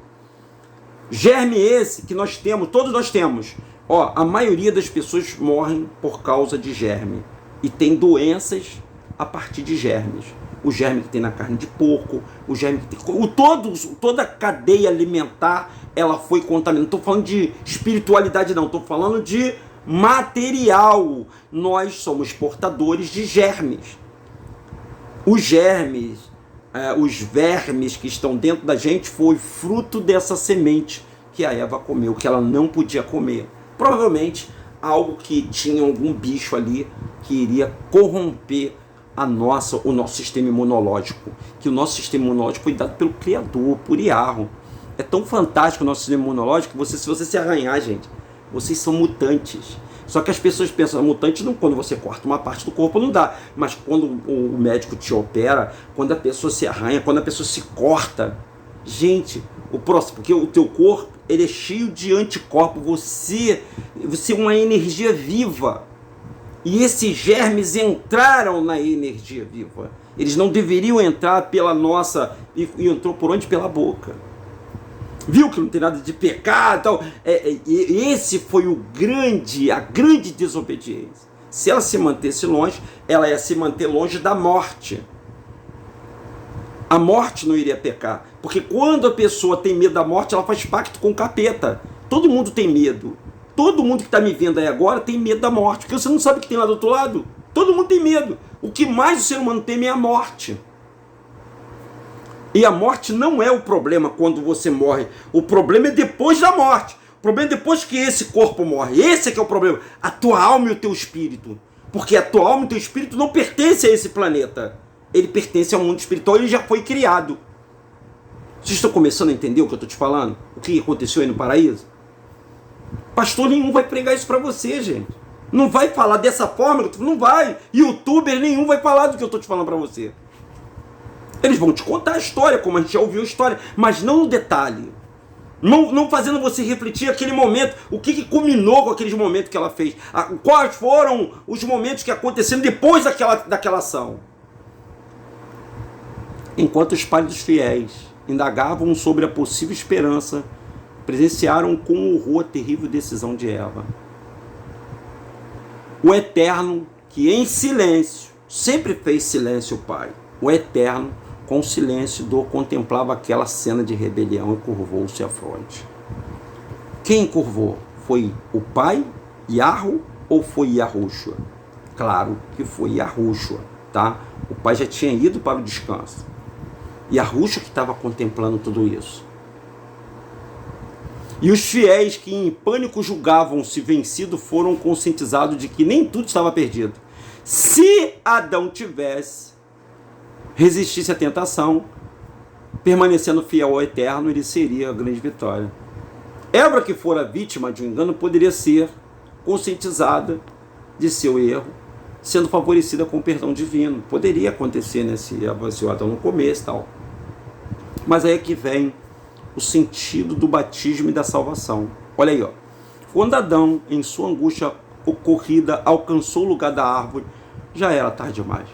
Germe esse que nós temos, todos nós temos. Ó, a maioria das pessoas morrem por causa de germe. E tem doenças a partir de germes. O germe que tem na carne de porco, o germe que tem... toda a cadeia alimentar, ela foi contaminada. Não estou falando de espiritualidade, não. Estou falando de material. Nós somos portadores de germes. Os germes, os vermes que estão dentro da gente, foi fruto dessa semente que a Eva comeu, que ela não podia comer. Provavelmente algo que tinha algum bicho ali que iria corromper o nosso sistema imunológico, que o nosso sistema imunológico foi dado pelo Criador, por Iarro. É tão fantástico o nosso sistema imunológico que se você se arranhar, gente, vocês são mutantes. Só que as pessoas pensam, mutante não, quando você corta uma parte do corpo não dá, mas quando o médico te opera, quando a pessoa se arranha, quando a pessoa se corta, gente, o próximo, porque o teu corpo, ele é cheio de anticorpos, você é uma energia viva, e esses germes entraram na energia viva, eles não deveriam entrar pela nossa, e entrou por onde? Pela boca. Viu que não tem nada de pecado, então, esse foi a grande desobediência. Se ela se mantesse longe, ela ia se manter longe da morte. A morte não iria pecar, porque quando a pessoa tem medo da morte, ela faz pacto com o capeta. Todo mundo tem medo. Todo mundo que está me vendo aí agora tem medo da morte, porque você não sabe o que tem lá do outro lado. Todo mundo tem medo. O que mais o ser humano teme é a morte. E a morte não é o problema quando você morre. O problema é depois da morte. O problema é depois que esse corpo morre. Esse é que é o problema. A tua alma e o teu espírito. Porque a tua alma e o teu espírito não pertencem a esse planeta. Ele pertence ao mundo espiritual, ele já foi criado. Vocês estão começando a entender o que eu estou te falando? O que aconteceu aí no paraíso? Pastor nenhum vai pregar isso para você, gente. Não vai falar dessa forma, não vai. Youtuber nenhum vai falar do que eu estou te falando para você. Eles vão te contar a história, como a gente já ouviu a história, mas não no detalhe. Não fazendo você refletir aquele momento, o que culminou com aqueles momentos que ela fez. Quais foram os momentos que aconteceram depois daquela ação. Enquanto os pais dos fiéis indagavam sobre a possível esperança, presenciaram com horror a terrível decisão de Eva. O Eterno, que em silêncio, sempre fez silêncio o Pai, o Eterno, com silêncio, contemplava aquela cena de rebelião e curvou-se à fronte. Quem curvou? Foi o pai, Yahweh, ou foi Yahushua? Claro que foi Yahushua, tá? O pai já tinha ido para o descanso. Yahushua que estava contemplando tudo isso. E os fiéis que em pânico julgavam-se vencidos foram conscientizados de que nem tudo estava perdido. Se Adão resistisse à tentação, permanecendo fiel ao Eterno, ele seria a grande vitória. Eva, que fora vítima de um engano, poderia ser conscientizada de seu erro, sendo favorecida com o perdão divino. Poderia acontecer, né, se o Adão no começo e tal. Mas aí é que vem o sentido do batismo e da salvação. Olha aí, ó. Quando Adão, em sua angústia ocorrida, alcançou o lugar da árvore, já era tarde demais.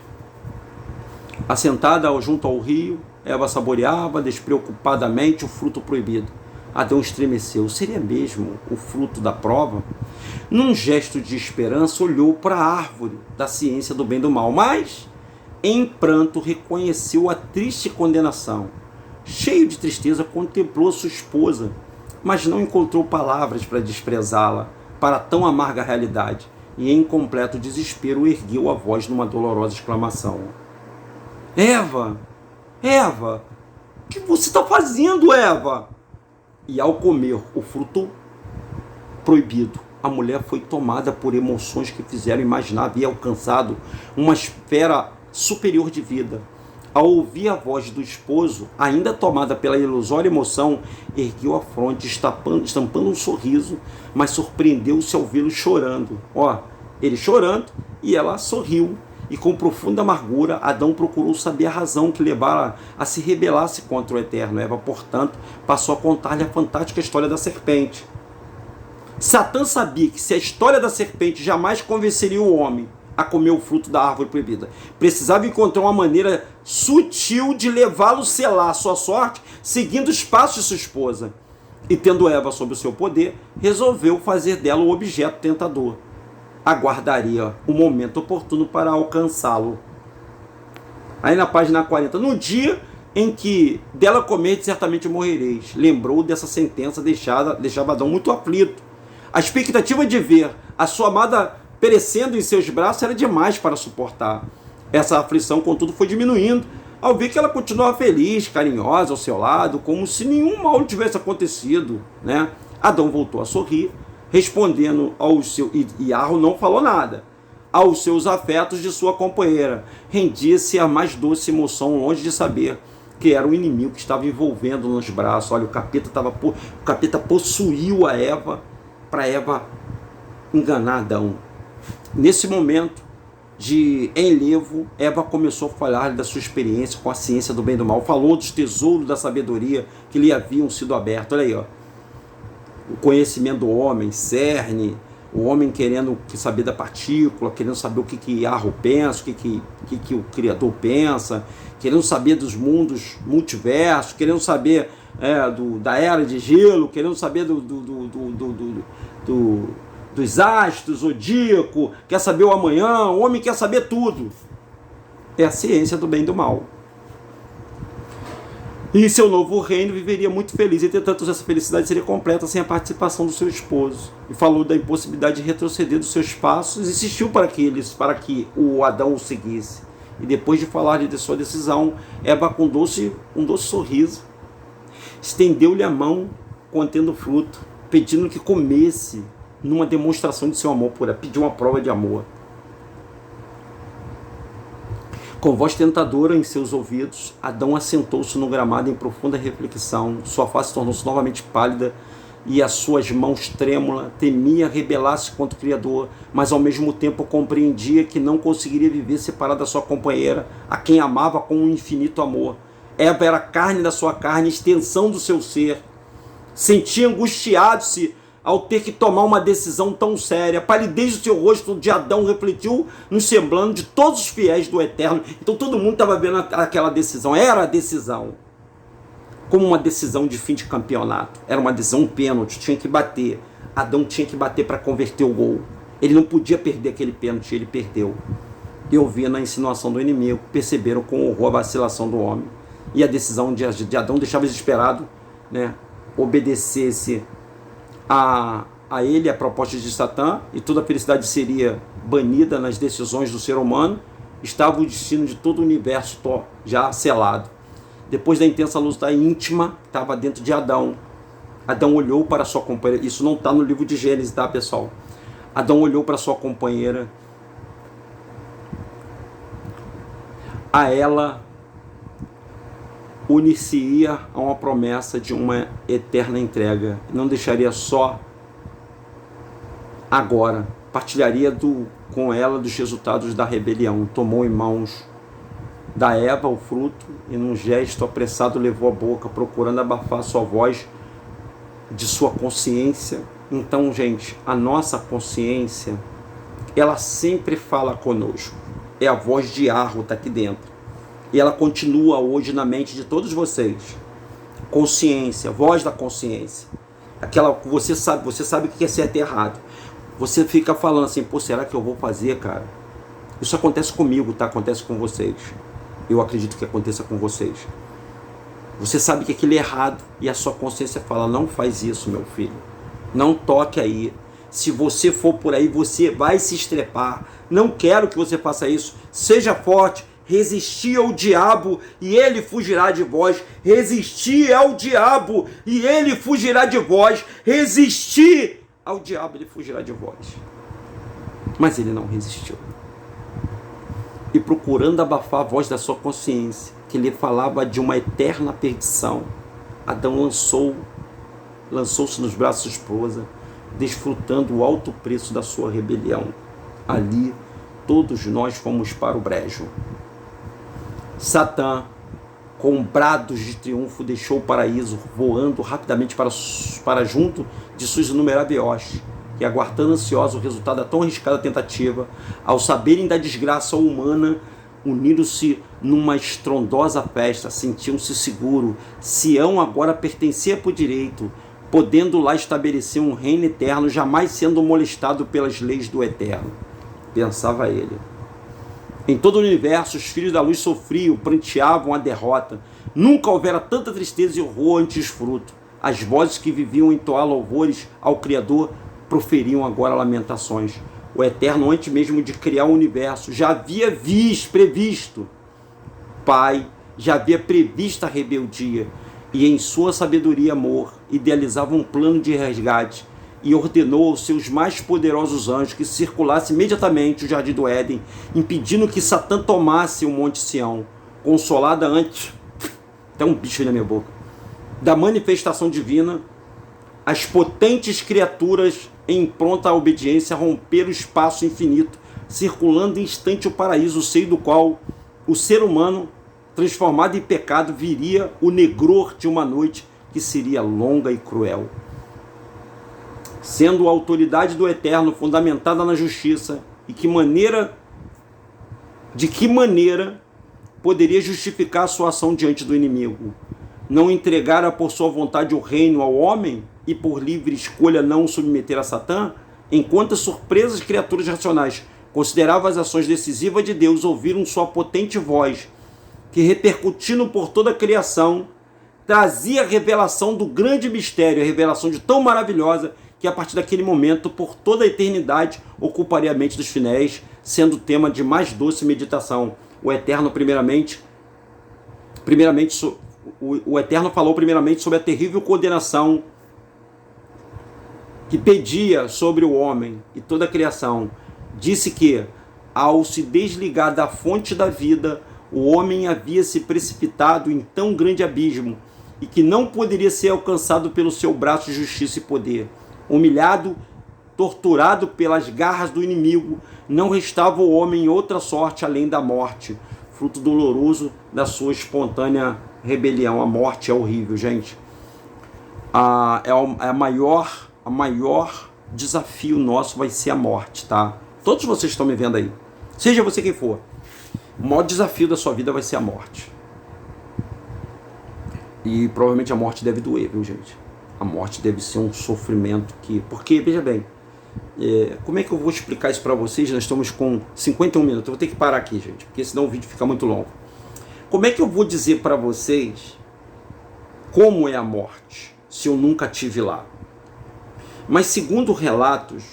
Assentada junto ao rio, Eva saboreava despreocupadamente o fruto proibido. Adão estremeceu. Seria mesmo o fruto da prova? Num gesto de esperança, olhou para a árvore da ciência do bem e do mal, mas, em pranto, reconheceu a triste condenação. Cheio de tristeza, contemplou sua esposa, mas não encontrou palavras para desprezá-la, para tão amarga realidade, e em completo desespero ergueu a voz numa dolorosa exclamação. Eva, Eva, o que você está fazendo, Eva? E ao comer o fruto proibido, a mulher foi tomada por emoções que fizeram imaginar havia alcançado uma esfera superior de vida. Ao ouvir a voz do esposo, ainda tomada pela ilusória emoção, ergueu a fronte, estampando um sorriso, mas surpreendeu-se ao vê-lo chorando. Ele chorando e ela sorriu. E com profunda amargura, Adão procurou saber a razão que levara a se rebelar-se contra o Eterno. Eva, portanto, passou a contar-lhe a fantástica história da serpente. Satã sabia que se a história da serpente jamais convenceria o homem a comer o fruto da árvore proibida, precisava encontrar uma maneira sutil de levá-lo a selar sua sorte, seguindo os passos de sua esposa. E tendo Eva sob o seu poder, resolveu fazer dela o objeto tentador. Aguardaria o momento oportuno para alcançá-lo. Aí na página 40, no dia em que dela comer, certamente morrereis. Lembrou dessa sentença, deixava Adão muito aflito. A expectativa de ver a sua amada perecendo em seus braços era demais para suportar. Essa aflição, contudo, foi diminuindo, ao ver que ela continuava feliz, carinhosa ao seu lado, como se nenhum mal tivesse acontecido, né? Adão voltou a sorrir, respondendo ao seu... E Arro não falou nada. Aos seus afetos de sua companheira. Rendia-se a mais doce emoção, longe de saber que era o inimigo que estava envolvendo nos braços. Olha, o capeta possuiu a Eva, para Eva enganar Adão. Nesse momento de enlevo, Eva começou a falar da sua experiência com a ciência do bem e do mal, falou dos tesouros da sabedoria que lhe haviam sido abertos. Olha aí, ó. O conhecimento do homem, cerne, o homem querendo saber da partícula, querendo saber o que Arro pensa, o que o Criador pensa, querendo saber dos mundos multiversos, querendo saber da era de gelo, querendo saber dos astros, zodíaco, quer saber o amanhã, o homem quer saber tudo. É a ciência do bem e do mal. E seu novo reino viveria muito feliz. Entretanto, essa felicidade seria completa sem a participação do seu esposo. E falou da impossibilidade de retroceder dos seus passos e insistiu para que o Adão o seguisse. E depois de falar de sua decisão, Eva, com um doce sorriso, estendeu-lhe a mão contendo o fruto, pedindo que comesse, numa demonstração de seu amor por ela, pediu uma prova de amor. Com voz tentadora em seus ouvidos, Adão assentou-se no gramado em profunda reflexão. Sua face tornou-se novamente pálida e as suas mãos trêmulas. Temia rebelar-se contra o Criador, mas ao mesmo tempo compreendia que não conseguiria viver separado da sua companheira, a quem amava com um infinito amor. Eva era carne da sua carne, extensão do seu ser. Sentia angustiado-se ao ter que tomar uma decisão tão séria. A palidez do seu rosto de Adão refletiu no semblante de todos os fiéis do Eterno. Então todo mundo estava vendo aquela decisão. Era a decisão. Como uma decisão de fim de campeonato. Era uma decisão, um pênalti, tinha que bater. Adão tinha que bater para converter o gol. Ele não podia perder aquele pênalti, ele perdeu. E ouvindo a insinuação do inimigo, perceberam com horror a vacilação do homem. E a decisão de Adão deixava desesperado, né, obedecesse a ele, a proposta de Satã, e toda a felicidade seria banida nas decisões do ser humano. Estava o destino de todo o universo já selado. Depois da intensa luta íntima, estava dentro de Adão. Adão olhou para sua companheira. Isso não está no livro de Gênesis, tá, pessoal? Adão olhou para sua companheira. A ela unir-se-ia a uma promessa de uma eterna entrega. Não deixaria só agora. Partilharia com ela dos resultados da rebelião. Tomou em mãos da Eva o fruto e num gesto apressado levou a boca, procurando abafar sua voz de sua consciência. Então, gente, a nossa consciência, ela sempre fala conosco. É a voz de Arro, está aqui dentro. E ela continua hoje na mente de todos vocês. Consciência, voz da consciência. Aquela que você sabe o que é certo e errado. Você fica falando assim, pô, será que eu vou fazer, cara? Isso acontece comigo, tá? Acontece com vocês. Eu acredito que aconteça com vocês. Você sabe que aquilo é errado e a sua consciência fala, não faz isso, meu filho. Não toque aí. Se você for por aí, você vai se estrepar. Não quero que você faça isso. Seja forte. Resistir ao diabo e ele fugirá de vós. Resistir ao diabo e ele fugirá de vós. Resistir ao diabo, ele fugirá de vós. Mas ele não resistiu. E procurando abafar a voz da sua consciência, que lhe falava de uma eterna perdição, Adão lançou-se nos braços da esposa, desfrutando o alto preço da sua rebelião. Ali, todos nós fomos para o brejo. Satã, com brados de triunfo, deixou o paraíso, voando rapidamente para junto de suas inumeráveis hostes, que, aguardando ansioso o resultado da tão arriscada tentativa, ao saberem da desgraça humana, uniram-se numa estrondosa festa, sentiam-se seguros. Sião agora pertencia por direito, podendo lá estabelecer um reino eterno, jamais sendo molestado pelas leis do Eterno. Pensava ele. Em todo o universo, os filhos da luz sofriam, pranteavam a derrota. Nunca houvera tanta tristeza e horror ante os frutos. As vozes que viviam entoar louvores ao Criador proferiam agora lamentações. O Eterno, antes mesmo de criar o universo, já havia previsto. Pai, já havia previsto a rebeldia. E em sua sabedoria e amor, idealizava um plano de resgate e ordenou aos seus mais poderosos anjos que circulasse imediatamente o Jardim do Éden, impedindo que Satã tomasse o Monte Sião, consolada antes, até um bicho aí na minha boca, da manifestação divina. as potentes criaturas em pronta obediência romper o espaço infinito, circulando em instante o paraíso, o seio do qual o ser humano, transformado em pecado, viria o negror de uma noite que seria longa e cruel. Sendo a autoridade do Eterno fundamentada na justiça, e de que maneira poderia justificar a sua ação diante do inimigo? Não entregara por sua vontade o reino ao homem e por livre escolha não o submeter a Satã? Enquanto as surpresas criaturas racionais consideravam as ações decisivas de Deus, ouviram sua potente voz, que repercutindo por toda a criação, trazia a revelação do grande mistério, a revelação de tão maravilhosa, que a partir daquele momento, por toda a eternidade, ocuparia a mente dos fiéis, sendo tema de mais doce meditação. O Eterno, o Eterno falou primeiramente sobre a terrível condenação que pedia sobre o homem e toda a criação. Disse que, ao se desligar da fonte da vida, o homem havia se precipitado em tão grande abismo e que não poderia ser alcançado pelo seu braço de justiça e poder. Humilhado, torturado pelas garras do inimigo, não restava ao homem outra sorte além da morte, fruto doloroso da sua espontânea rebelião. A morte é horrível, gente. A maior desafio nosso vai ser a morte, tá? Todos vocês estão me vendo aí, seja você quem for, o maior desafio da sua vida vai ser a morte. E provavelmente a morte deve doer, viu, gente? A morte deve ser um sofrimento que... Porque, veja bem, como é que eu vou explicar isso para vocês? Nós estamos com 51 minutos, eu vou ter que parar aqui, gente, porque senão o vídeo fica muito longo. Como é que eu vou dizer para vocês como é a morte, se eu nunca tive lá? Mas segundo relatos,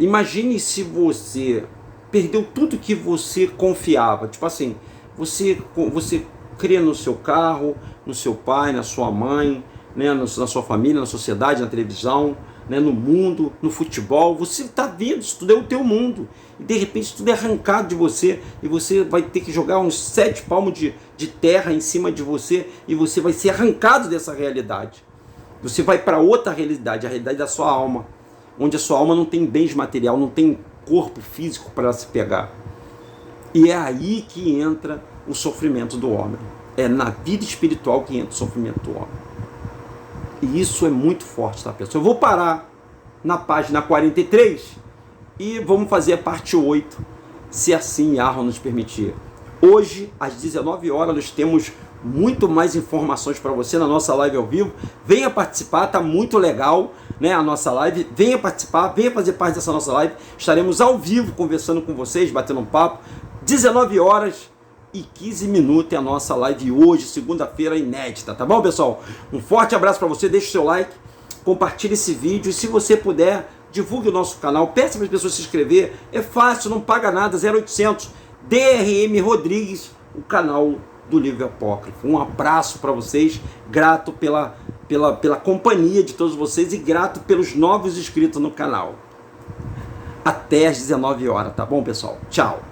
imagine se você perdeu tudo que você confiava. Tipo assim, você crê no seu carro, no seu pai, na sua mãe, né, na sua família, na sociedade, na televisão, né, no mundo, no futebol. Você está vendo, isso tudo é o teu mundo. E de repente isso tudo é arrancado de você, e você vai ter que jogar uns 7 palmos de terra em cima de você, e você vai ser arrancado dessa realidade. Você vai para outra realidade, a realidade da sua alma, onde a sua alma não tem bens material, não tem corpo físico para se pegar. E é aí que entra o sofrimento do homem. É na vida espiritual que entra o sofrimento do homem. E isso é muito forte, tá, pessoal? Eu vou parar na página 43 e vamos fazer a parte 8, se assim Yahweh nos permitir. Hoje, às 19 horas, nós temos muito mais informações para você na nossa live ao vivo. Venha participar, tá muito legal, né, a nossa live. Venha participar, venha fazer parte dessa nossa live. Estaremos ao vivo conversando com vocês, batendo um papo. 19 horas e 15 minutos é a nossa live hoje, segunda-feira, inédita, tá bom, pessoal? Um forte abraço para você, deixa o seu like, compartilhe esse vídeo e se você puder, divulgue o nosso canal, peça para as pessoas se inscrever, é fácil, não paga nada, 0800 DRM Rodrigues, o canal do Livro Apócrifo. Um abraço para vocês, grato pela companhia de todos vocês e grato pelos novos inscritos no canal. Até às 19 horas, tá bom, pessoal? Tchau!